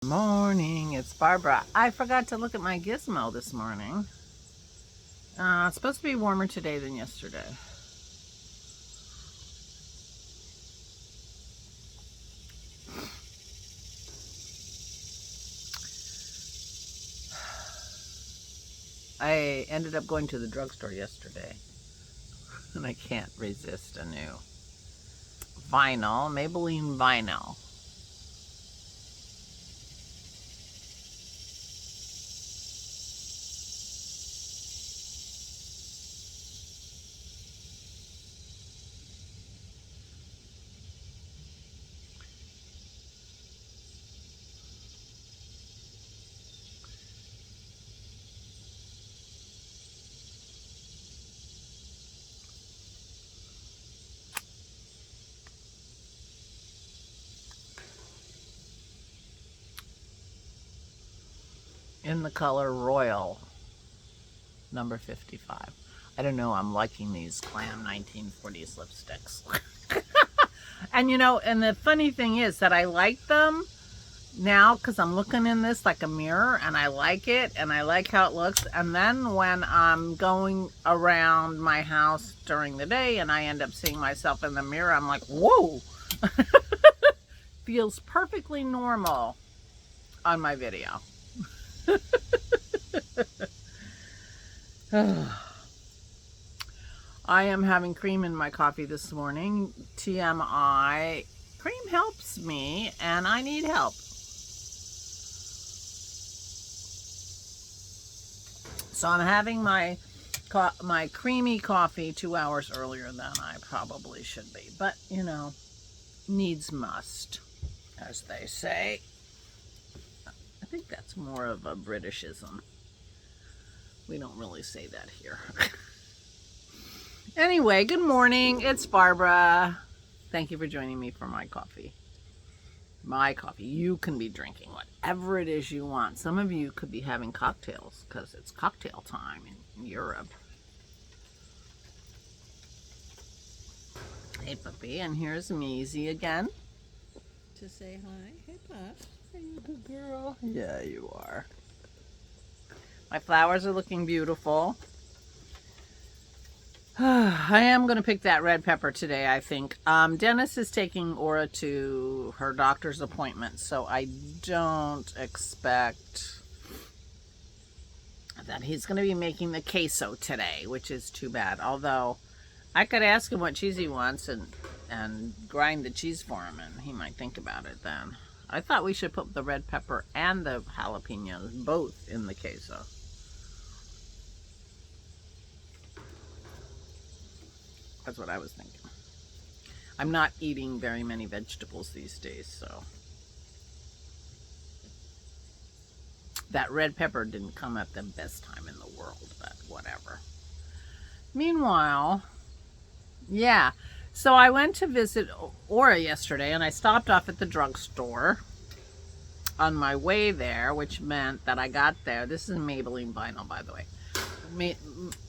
Morning, it's Barbara. I forgot to look at my gizmo this morning. It's supposed to be warmer today than yesterday. I ended up going to the drugstore yesterday, and I can't resist a new vinyl, Maybelline vinyl. In the color Royal, number 55. I don't know, I'm liking these Glam 1940s lipsticks. And and the funny thing is that I like them now because I'm looking in this like a mirror, and I like it, and I like how it looks. And then when I'm going around my house during the day and I end up seeing myself in the mirror, I'm like, whoa. Feels perfectly normal on my video. I am having cream in my coffee this morning. TMI, cream helps me and I need help. So I'm having my creamy coffee 2 hours earlier than I probably should be. But, needs must, as they say. I think that's more of a Britishism. We don't really say that here. Anyway, good morning. It's Barbara. Thank you for joining me for my coffee. My coffee. You can be drinking whatever it is you want. Some of you could be having cocktails because it's cocktail time in Europe. Hey, puppy. And here's Maisie again to say hi. Hey, Puff. Are you a good girl? Yeah, you are. My flowers are looking beautiful. I am going to pick that red pepper today, I think. Dennis is taking Aura to her doctor's appointment, so I don't expect that he's going to be making the queso today, which is too bad. Although, I could ask him what cheese he wants and grind the cheese for him, and he might think about it then. I thought we should put the red pepper and the jalapenos both in the queso. That's what I was thinking. I'm not eating very many vegetables these days, so. That red pepper didn't come at the best time in the world, but whatever. Meanwhile, yeah. So I went to visit Aura yesterday, and I stopped off at the drugstore on my way there, which meant that I got there. This is Maybelline vinyl, by the way.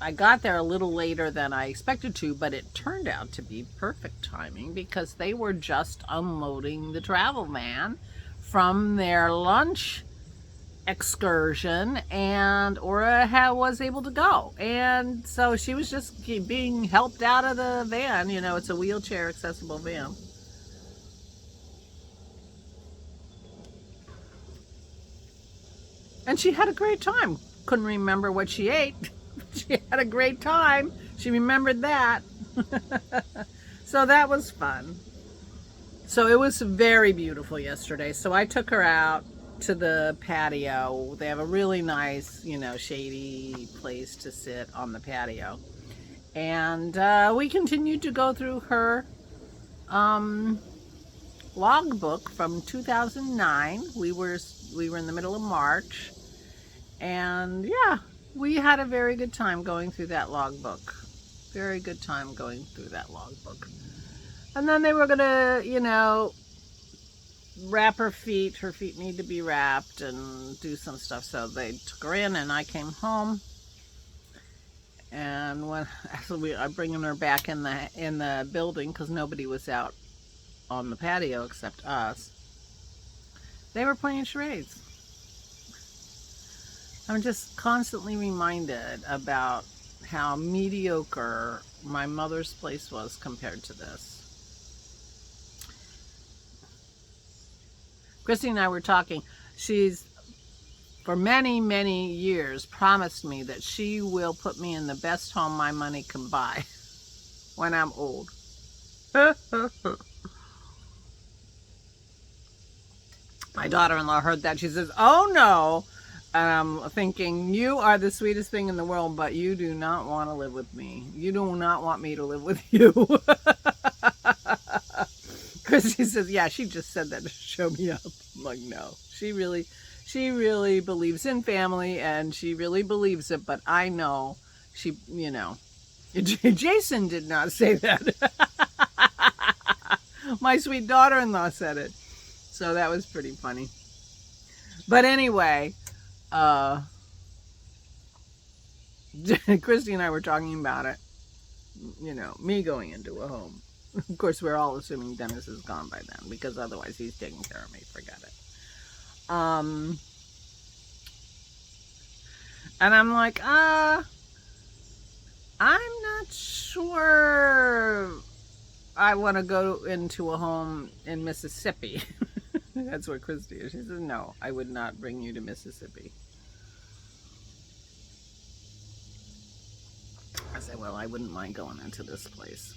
I got there a little later than I expected to, but it turned out to be perfect timing because they were just unloading the travel van from their lunch excursion, and Aura was able to go. And so she was just being helped out of the van. It's a wheelchair accessible van. And she had a great time. Couldn't remember what she ate. She had a great time. She remembered that. So that was fun. So it was very beautiful yesterday. So I took her out to the patio. They have a really nice, shady place to sit on the patio. And we continued to go through her logbook from 2009. We were in the middle of March. And yeah, we had a very good time going through that logbook. Very good time going through that logbook. And then they were going to, wrap her feet. Her feet need to be wrapped and do some stuff. So they took her in, and I came home. And when I'm bringing her back in the building because nobody was out on the patio except us. They were playing charades. I'm just constantly reminded about how mediocre my mother's place was compared to this. Christy and I were talking. She's, for many, many years, promised me that she will put me in the best home my money can buy when I'm old. My daughter-in-law heard that. She says, "Oh no." And I'm thinking, you are the sweetest thing in the world, but you do not want to live with me. You do not want me to live with you. Because she says, yeah, she just said that to show me up. I'm like, no. She really believes in family, and she really believes it, but I know she, you know. Jason did not say that. My sweet daughter-in-law said it. So that was pretty funny. But anyway, Christy and I were talking about it, you know, me going into a home. Of course, we're all assuming Dennis is gone by then, because otherwise he's taking care of me. Forget it. And I'm like, I'm not sure I want to go into a home in Mississippi. That's where Christy is. She says, no, I would not bring you to Mississippi. I said, well, I wouldn't mind going into this place.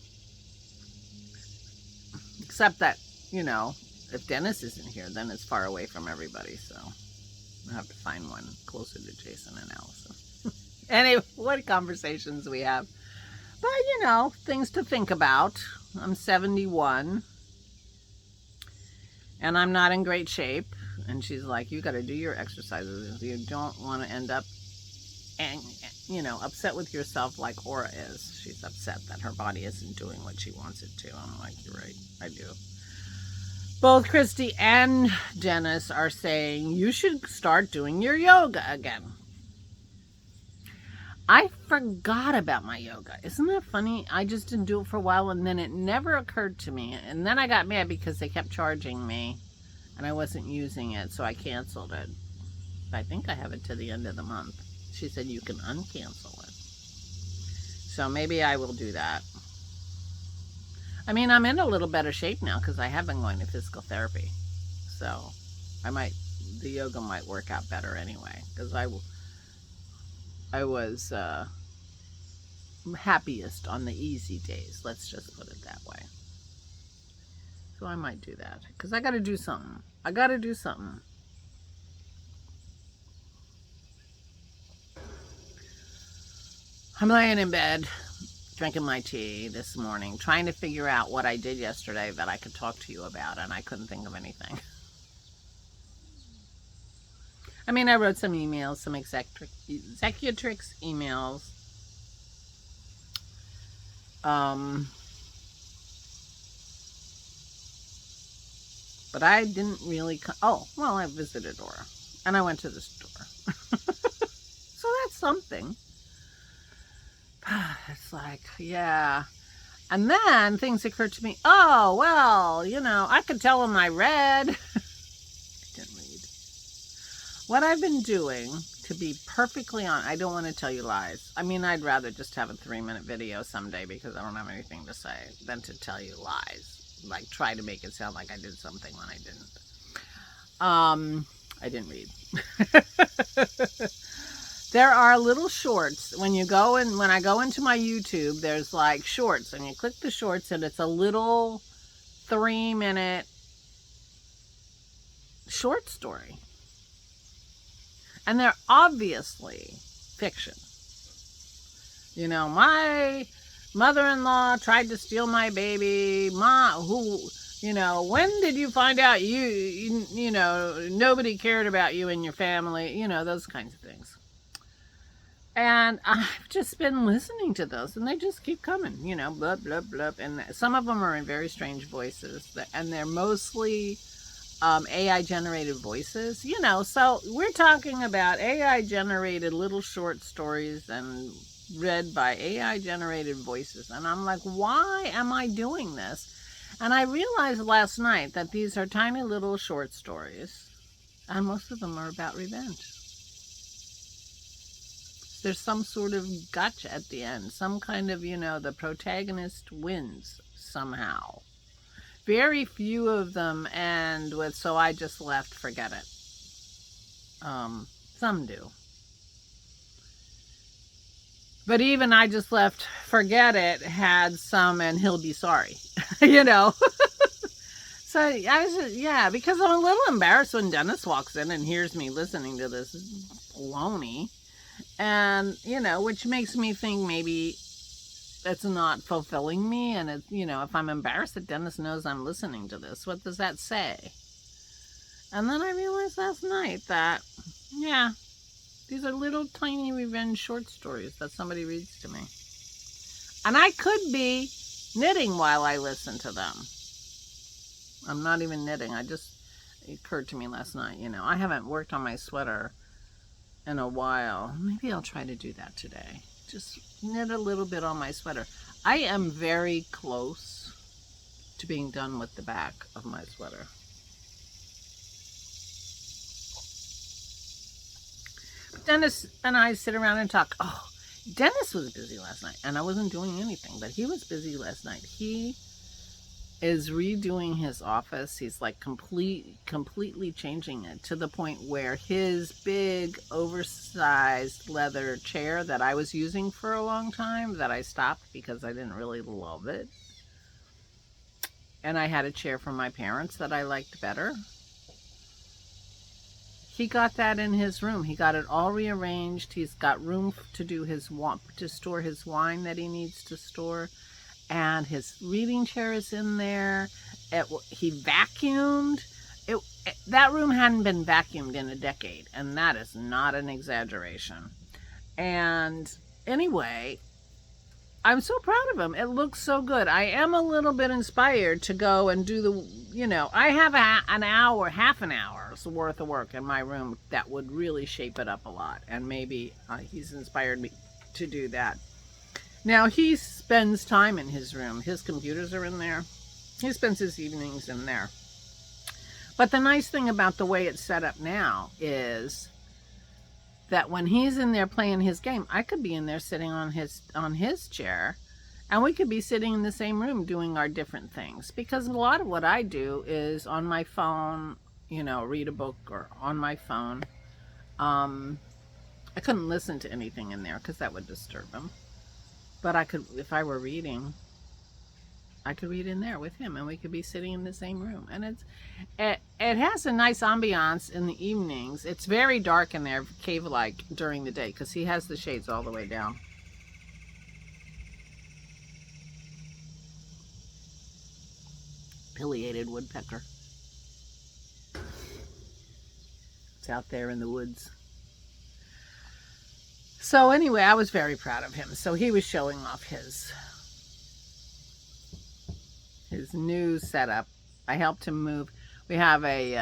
Except that, you know, if Dennis isn't here, then it's far away from everybody, so I'll have to find one closer to Jason and Allison. Anyway, what conversations we have. But, you know, things to think about. I'm 71. And I'm not in great shape. And she's like, you got to do your exercises. You don't want to end up, you know, upset with yourself like Aura is. She's upset that her body isn't doing what she wants it to. I'm like, you're right. I do. Both Christy and Dennis are saying you should start doing your yoga again. I forgot about my yoga. Isn't that funny? I just didn't do it for a while, and then it never occurred to me. And then I got mad because they kept charging me, and I wasn't using it, so I canceled it. I think I have it to the end of the month. She said you can uncancel it. So maybe I will do that. I mean, I'm in a little better shape now because I have been going to physical therapy. So the yoga might work out better anyway, because I was happiest on the easy days. Let's just put it that way. So I might do that because I got to do something. I got to do something. I'm laying in bed, drinking my tea this morning, trying to figure out what I did yesterday that I could talk to you about, and I couldn't think of anything. I mean, I wrote some emails, some executrix emails. But I didn't really... Oh, well, I visited Aura. And I went to the store. So that's something. It's like, yeah. And then things occurred to me. Oh, well, you know, I could tell them I read. I didn't read. What I've been doing, to be perfectly honest, I don't want to tell you lies. I mean, I'd rather just have a 3-minute video someday because I don't have anything to say than to tell you lies. Like, try to make it sound like I did something when I didn't. I didn't read. There are little shorts. When I go into my YouTube, there's like shorts, and you click the shorts, and it's a little 3-minute short story. And they're obviously fiction. You know, my mother-in-law tried to steal my baby. You know, when did you find out you know, nobody cared about you and your family? You know, those kinds of things. And I've just been listening to those, and they just keep coming, you know, blah, blah, blah. And some of them are in very strange voices, and they're mostly AI-generated voices, you know. So we're talking about AI-generated little short stories and read by AI-generated voices. And I'm like, why am I doing this? And I realized last night that these are tiny little short stories. And most of them are about revenge. There's some sort of gotcha at the end. Some kind of, the protagonist wins somehow. Very few of them end with, so I just left, forget it. Some do. But even I just left, forget it, had some, and he'll be sorry. So I was just, yeah, because I'm a little embarrassed when Dennis walks in and hears me listening to this baloney. And, which makes me think maybe it's not fulfilling me. And, if I'm embarrassed that Dennis knows I'm listening to this, what does that say? And then I realized last night that, yeah, these are little tiny revenge short stories that somebody reads to me. And I could be knitting while I listen to them. I'm not even knitting. It occurred to me last night, I haven't worked on my sweater in a while. Maybe I'll try to do that today. Just knit a little bit on my sweater. I am very close to being done with the back of my sweater. Dennis and I sit around and talk. Oh, Dennis was busy last night, and I wasn't doing anything, but he was busy last night. He is redoing his office. He's like completely changing it to the point where his big oversized leather chair that I was using for a long time, that I stopped because I didn't really love it, and I had a chair from my parents that I liked better. He got that in his room. He got it all rearranged. He's got room to store his wine that he needs to store. And his reading chair is in there. He vacuumed. That room hadn't been vacuumed in a decade, and that is not an exaggeration. And anyway, I'm so proud of him. It looks so good. I am a little bit inspired to go and do I have half an hour's worth of work in my room that would really shape it up a lot. And maybe he's inspired me to do that. Now, he spends time in his room. His computers are in there. He spends his evenings in there. But the nice thing about the way it's set up now is that when he's in there playing his game, I could be in there sitting on his chair, and we could be sitting in the same room doing our different things. Because a lot of what I do is on my phone, read a book or on my phone. I couldn't listen to anything in there because that would disturb him. But I could, if I were reading, I could read in there with him, and we could be sitting in the same room. And it has a nice ambiance in the evenings. It's very dark in there, cave-like, during the day, because he has the shades all the way down. Pileated woodpecker. It's out there in the woods. So anyway, I was very proud of him. So he was showing off his new setup. I helped him move. We have he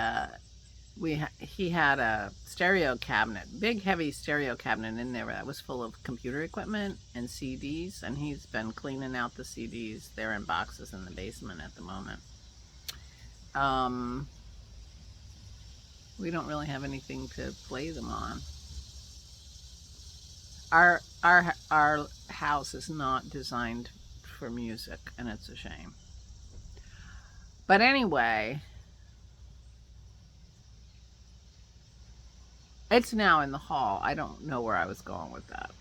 had a stereo cabinet, big heavy stereo cabinet in there that was full of computer equipment and CDs, and he's been cleaning out the CDs. They're in boxes in the basement at the moment. We don't really have anything to play them on. Our house is not designed for music, and it's a shame. But anyway, it's now in the hall. I don't know where I was going with that.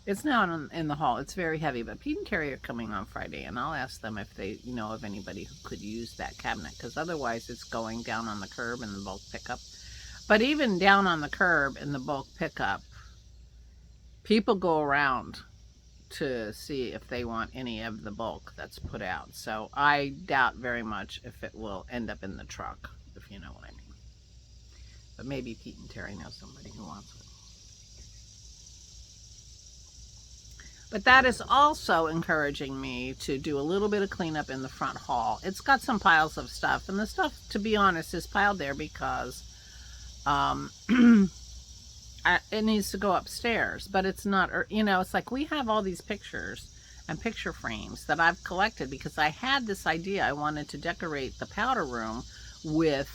It's now in the hall. It's very heavy, but Pete and Carrie are coming on Friday, and I'll ask them if they know of anybody who could use that cabinet, because otherwise it's going down on the curb in the bulk pickup. But even down on the curb in the bulk pickup, people go around to see if they want any of the bulk that's put out. So I doubt very much if it will end up in the truck, if you know what I mean. But maybe Pete and Terry know somebody who wants it. But that is also encouraging me to do a little bit of cleanup in the front hall. It's got some piles of stuff, and the stuff, to be honest, is piled there because it needs to go upstairs. But it's not, it's like we have all these pictures and picture frames that I've collected because I had this idea. I wanted to decorate the powder room with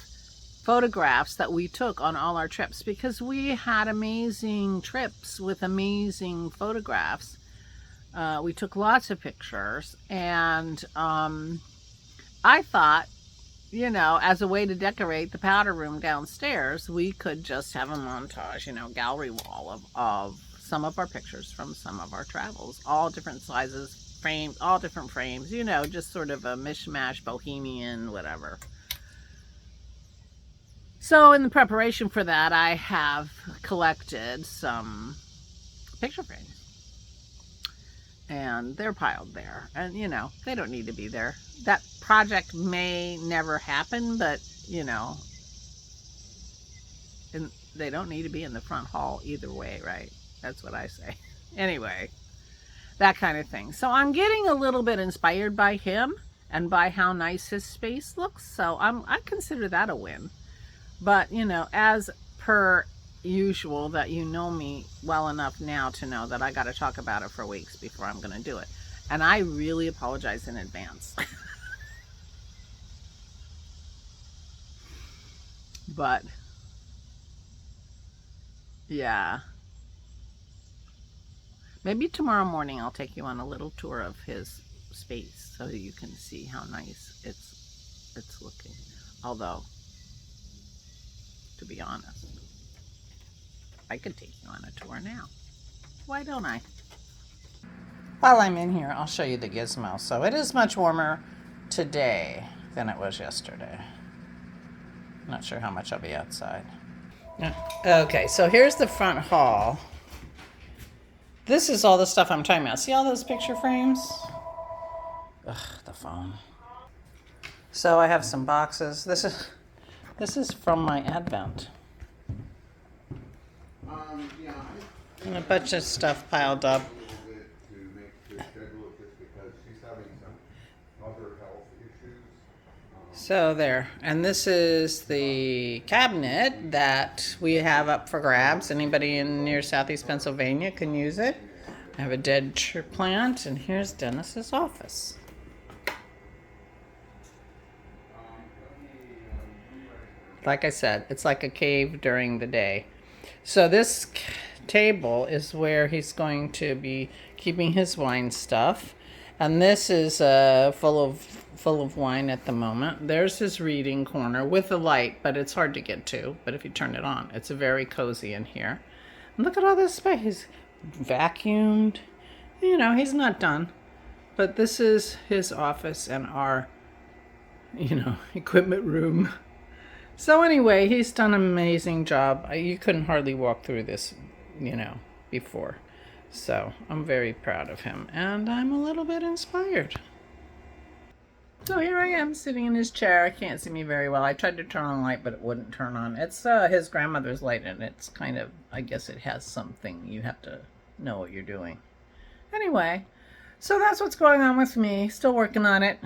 photographs that we took on all our trips, because we had amazing trips with amazing photographs. We took lots of pictures, and I thought, you know, as a way to decorate the powder room downstairs, we could just have a montage, you know, gallery wall of some of our pictures from some of our travels, all different sizes, frames, all different frames, you know, just sort of a mishmash, bohemian, whatever. So in the preparation for that, I have collected some picture frames. And they're piled there. And, you know, they don't need to be there. That project may never happen, but, you know, and they don't need to be in the front hall either way, right? That's what I say. Anyway, that kind of thing. So I'm getting a little bit inspired by him and by how nice his space looks. So I consider that a win. But, you know, as per usual, that you know me well enough now to know that I got to talk about it for weeks before I'm going to do it. And I really apologize in advance. But, yeah. Maybe tomorrow morning I'll take you on a little tour of his space so you can see how nice it's looking. Although, to be honest, I could take you on a tour now. Why don't I? While I'm in here, I'll show you the gizmo. So it is much warmer today than it was yesterday. Not sure how much I'll be outside. Okay, so here's the front hall. This is all the stuff I'm talking about. See all those picture frames? Ugh, the phone. So I have some boxes. This is from my Advent. And a bunch of stuff piled up. So there, and this is the cabinet that we have up for grabs. Anybody in near Southeast Pennsylvania can use it. I have a dead plant, and here's Dennis's office. Like I said, it's like a cave during the day. So this table is where he's going to be keeping his wine stuff. And this is full of wine at the moment. There's his reading corner with a light, but it's hard to get to. But if you turn it on, it's very cozy in here. And look at all this space. He's vacuumed. You know, he's not done. But this is his office and our, you know, equipment room. So anyway, he's done an amazing job. You couldn't hardly walk through this, you know, before. So I'm very proud of him, and I'm a little bit inspired. So here I am sitting in his chair. I can't see me very well. I tried to turn on the light, but it wouldn't turn on. It's his grandmother's light, and it's kind of, I guess it has something. You have to know what you're doing. Anyway, so that's what's going on with me. Still working on it.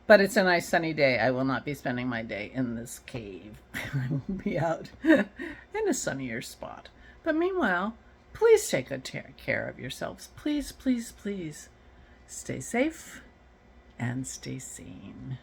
But it's a nice sunny day. I will not be spending my day in this cave. I will be out in a sunnier spot. But meanwhile, please take good care of yourselves. Please, please, please stay safe and stay sane.